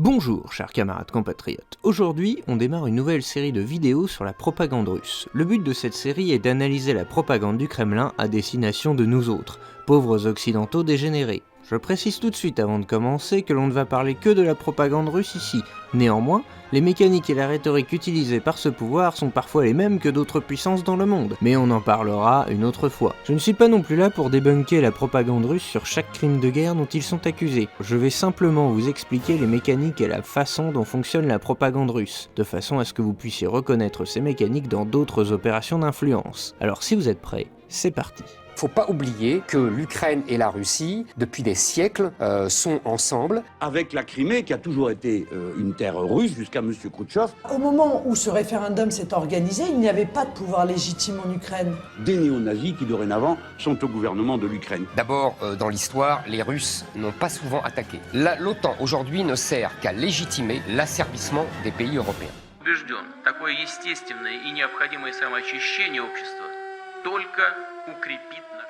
Bonjour chers camarades compatriotes, aujourd'hui on démarre une nouvelle série de vidéos sur la propagande russe. Le but de cette série est d'analyser la propagande du Kremlin à destination de nous autres, pauvres occidentaux dégénérés. Je précise tout de suite avant de commencer que l'on ne va parler que de la propagande russe ici. Néanmoins, les mécaniques et la rhétorique utilisées par ce pouvoir sont parfois les mêmes que d'autres puissances dans le monde, mais on en parlera une autre fois. Je ne suis pas non plus là pour débunker la propagande russe sur chaque crime de guerre dont ils sont accusés. Je vais simplement vous expliquer les mécaniques et la façon dont fonctionne la propagande russe, de façon à ce que vous puissiez reconnaître ces mécaniques dans d'autres opérations d'influence. Alors si vous êtes prêts, c'est parti. Faut pas oublier que l'Ukraine et la Russie, depuis des siècles, sont ensemble. Avec la Crimée, qui a toujours été une terre russe jusqu'à M. Khrouchtchev. Au moment où ce référendum s'est organisé, il n'y avait pas de pouvoir légitime en Ukraine. Des néo-nazis qui dorénavant sont au gouvernement de l'Ukraine. D'abord, dans l'histoire, les Russes n'ont pas souvent attaqué. L'OTAN aujourd'hui ne sert qu'à légitimer l'asservissement des pays européens. Убежден, такое естественное и необходимое самоочищение общества только укрепит наш.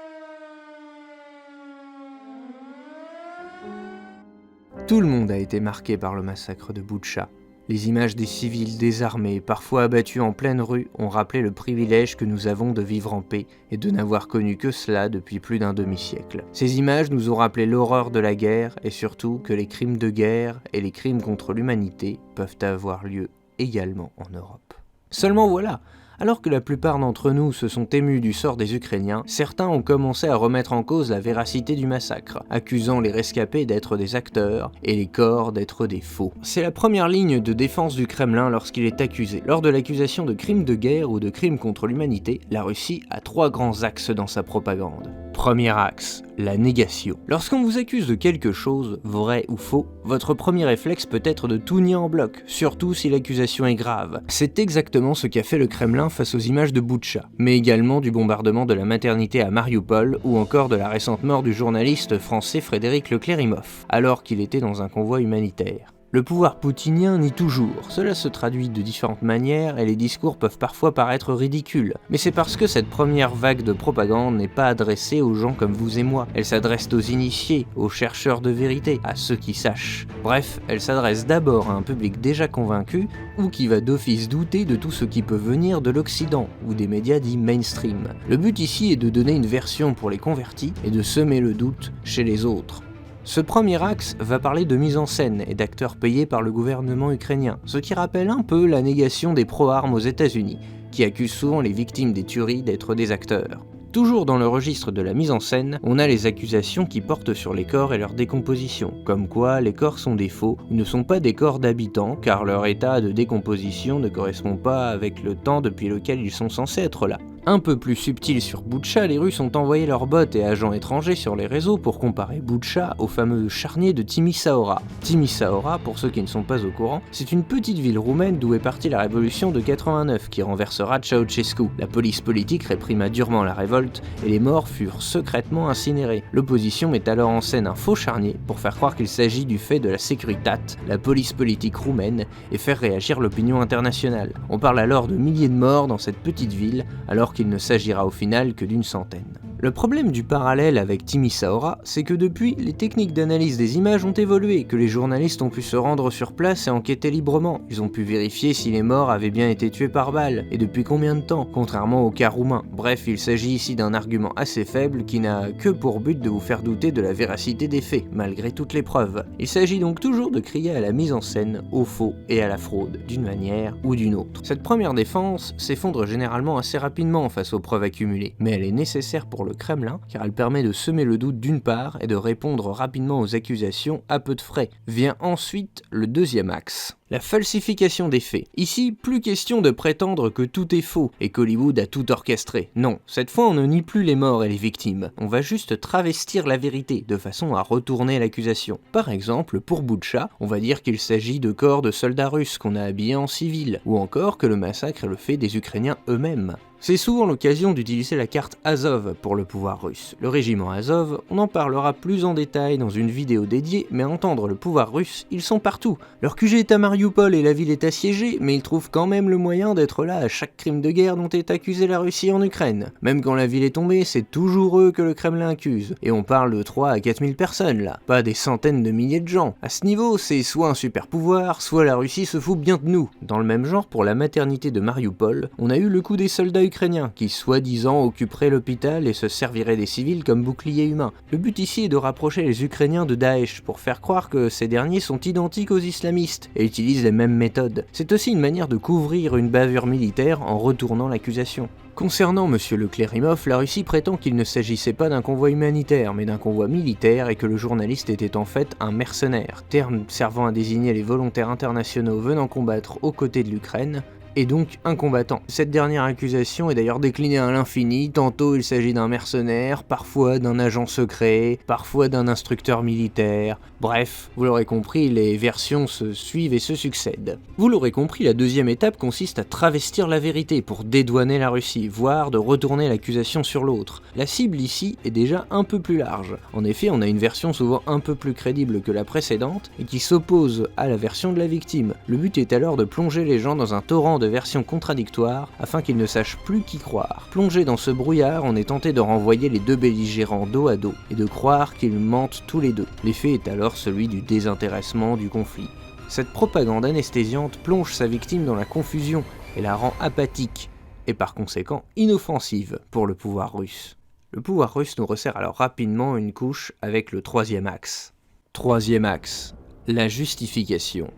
Tout le monde a été marqué par le massacre de Boutcha. Les images des civils désarmés, parfois abattus en pleine rue, ont rappelé le privilège que nous avons de vivre en paix et de n'avoir connu que cela depuis plus d'un demi-siècle. Ces images nous ont rappelé l'horreur de la guerre et surtout que les crimes de guerre et les crimes contre l'humanité peuvent avoir lieu également en Europe. Seulement voilà, alors que la plupart d'entre nous se sont émus du sort des Ukrainiens, certains ont commencé à remettre en cause la véracité du massacre, accusant les rescapés d'être des acteurs et les corps d'être des faux. C'est la première ligne de défense du Kremlin lorsqu'il est accusé. Lors de l'accusation de crimes de guerre ou de crimes contre l'humanité, la Russie a trois grands axes dans sa propagande. Premier axe, la négation. Lorsqu'on vous accuse de quelque chose, vrai ou faux, votre premier réflexe peut être de tout nier en bloc, surtout si l'accusation est grave. C'est exactement ce qu'a fait le Kremlin face aux images de Boutcha, mais également du bombardement de la maternité à Mariupol ou encore de la récente mort du journaliste français Frédéric Leclérimov, alors qu'il était dans un convoi humanitaire. Le pouvoir poutinien nie toujours, cela se traduit de différentes manières et les discours peuvent parfois paraître ridicules. Mais c'est parce que cette première vague de propagande n'est pas adressée aux gens comme vous et moi. Elle s'adresse aux initiés, aux chercheurs de vérité, à ceux qui sachent. Bref, elle s'adresse d'abord à un public déjà convaincu ou qui va d'office douter de tout ce qui peut venir de l'Occident ou des médias dits mainstream. Le but ici est de donner une version pour les convertis et de semer le doute chez les autres. Ce premier axe va parler de mise en scène et d'acteurs payés par le gouvernement ukrainien, ce qui rappelle un peu la négation des pro-armes aux États-Unis, qui accusent souvent les victimes des tueries d'être des acteurs. Toujours dans le registre de la mise en scène, on a les accusations qui portent sur les corps et leur décomposition, comme quoi les corps sont des faux ou ne sont pas des corps d'habitants car leur état de décomposition ne correspond pas avec le temps depuis lequel ils sont censés être là. Un peu plus subtil sur Boutcha, les Russes ont envoyé leurs bots et agents étrangers sur les réseaux pour comparer Boutcha au fameux charnier de Timișoara. Timișoara, pour ceux qui ne sont pas au courant, c'est une petite ville roumaine d'où est partie la révolution de 89 qui renversera Ceausescu. La police politique réprima durement la révolte et les morts furent secrètement incinérés. L'opposition met alors en scène un faux charnier pour faire croire qu'il s'agit du fait de la Securitate, la police politique roumaine, et faire réagir l'opinion internationale. On parle alors de milliers de morts dans cette petite ville, alors qu'il ne s'agira au final que d'une centaine. Le problème du parallèle avec Timișoara, c'est que depuis, les techniques d'analyse des images ont évolué, que les journalistes ont pu se rendre sur place et enquêter librement. Ils ont pu vérifier si les morts avaient bien été tués par balle, et depuis combien de temps, contrairement au cas roumain. Bref, il s'agit ici d'un argument assez faible qui n'a que pour but de vous faire douter de la véracité des faits, malgré toutes les preuves. Il s'agit donc toujours de crier à la mise en scène, au faux et à la fraude, d'une manière ou d'une autre. Cette première défense s'effondre généralement assez rapidement face aux preuves accumulées, mais elle est nécessaire pour le Kremlin car elle permet de semer le doute d'une part et de répondre rapidement aux accusations à peu de frais. Vient ensuite le deuxième axe. La falsification des faits. Ici, plus question de prétendre que tout est faux et qu'Hollywood a tout orchestré. Non, cette fois on ne nie plus les morts et les victimes. On va juste travestir la vérité de façon à retourner l'accusation. Par exemple, pour Boutcha, on va dire qu'il s'agit de corps de soldats russes qu'on a habillés en civil, ou encore que le massacre est le fait des Ukrainiens eux-mêmes. C'est souvent l'occasion d'utiliser la carte Azov pour le pouvoir russe. Le régiment Azov, on en parlera plus en détail dans une vidéo dédiée, mais à entendre le pouvoir russe, ils sont partout. Leur QG est à Mariupol, Marioupol et la ville est assiégée, mais ils trouvent quand même le moyen d'être là à chaque crime de guerre dont est accusée la Russie en Ukraine. Même quand la ville est tombée, c'est toujours eux que le Kremlin accuse. Et on parle de 3 à 4 000 personnes là, pas des centaines de milliers de gens. À ce niveau, c'est soit un super pouvoir, soit la Russie se fout bien de nous. Dans le même genre, pour la maternité de Marioupol, on a eu le coup des soldats ukrainiens, qui soi-disant occuperaient l'hôpital et se serviraient des civils comme boucliers humains. Le but ici est de rapprocher les Ukrainiens de Daesh, pour faire croire que ces derniers sont identiques aux islamistes, et utilisent les mêmes méthodes. C'est aussi une manière de couvrir une bavure militaire en retournant l'accusation. Concernant M. Leclérimov, la Russie prétend qu'il ne s'agissait pas d'un convoi humanitaire, mais d'un convoi militaire et que le journaliste était en fait un mercenaire, terme servant à désigner les volontaires internationaux venant combattre aux côtés de l'Ukraine, et donc un combattant. Cette dernière accusation est d'ailleurs déclinée à l'infini, tantôt il s'agit d'un mercenaire, parfois d'un agent secret, parfois d'un instructeur militaire, bref, vous l'aurez compris, les versions se suivent et se succèdent. Vous l'aurez compris, la deuxième étape consiste à travestir la vérité pour dédouaner la Russie, voire de retourner l'accusation sur l'autre. La cible ici est déjà un peu plus large. En effet, on a une version souvent un peu plus crédible que la précédente et qui s'oppose à la version de la victime. Le but est alors de plonger les gens dans un torrent de versions contradictoires afin qu'ils ne sachent plus qui croire. Plongé dans ce brouillard, on est tenté de renvoyer les deux belligérants dos à dos et de croire qu'ils mentent tous les deux. L'effet est alors celui du désintéressement du conflit. Cette propagande anesthésiante plonge sa victime dans la confusion et la rend apathique, et par conséquent inoffensive pour le pouvoir russe. Le pouvoir russe nous resserre alors rapidement une couche avec le troisième axe. Troisième axe, la justification.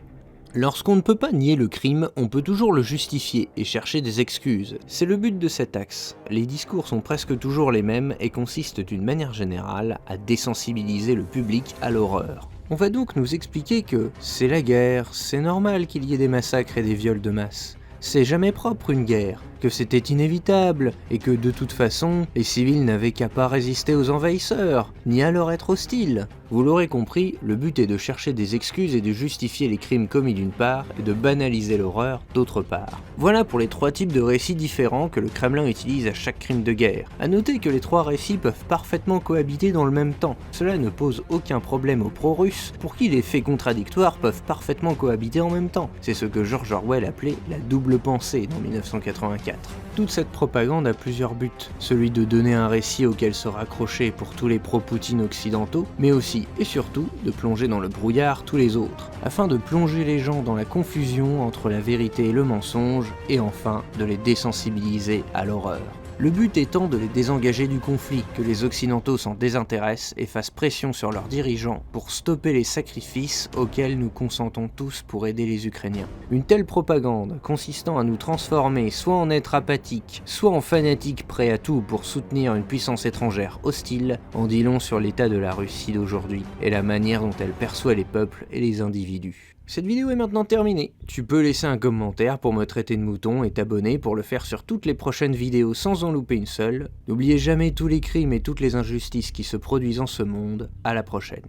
Lorsqu'on ne peut pas nier le crime, on peut toujours le justifier et chercher des excuses. C'est le but de cet axe. Les discours sont presque toujours les mêmes et consistent d'une manière générale à désensibiliser le public à l'horreur. On va donc nous expliquer que c'est la guerre, c'est normal qu'il y ait des massacres et des viols de masse. C'est jamais propre une guerre, que c'était inévitable, et que de toute façon, les civils n'avaient qu'à pas résister aux envahisseurs, ni à leur être hostiles. Vous l'aurez compris, le but est de chercher des excuses et de justifier les crimes commis d'une part, et de banaliser l'horreur d'autre part. Voilà pour les 3 types de récits différents que le Kremlin utilise à chaque crime de guerre. A noter que les 3 récits peuvent parfaitement cohabiter dans le même temps. Cela ne pose aucun problème aux pro-russes, pour qui les faits contradictoires peuvent parfaitement cohabiter en même temps. C'est ce que George Orwell appelait la double pensée dans 1984. Toute cette propagande a plusieurs buts, celui de donner un récit auquel se raccrocher pour tous les pro-Poutine occidentaux, mais aussi et surtout de plonger dans le brouillard tous les autres, afin de plonger les gens dans la confusion entre la vérité et le mensonge, et enfin de les désensibiliser à l'horreur. Le but étant de les désengager du conflit, que les Occidentaux s'en désintéressent et fassent pression sur leurs dirigeants pour stopper les sacrifices auxquels nous consentons tous pour aider les Ukrainiens. Une telle propagande, consistant à nous transformer soit en êtres apathiques, soit en fanatiques prêts à tout pour soutenir une puissance étrangère hostile, en dit long sur l'état de la Russie d'aujourd'hui et la manière dont elle perçoit les peuples et les individus. Cette vidéo est maintenant terminée. Tu peux laisser un commentaire pour me traiter de mouton et t'abonner pour le faire sur toutes les prochaines vidéos sans en louper une seule. N'oubliez jamais tous les crimes et toutes les injustices qui se produisent en ce monde. À la prochaine.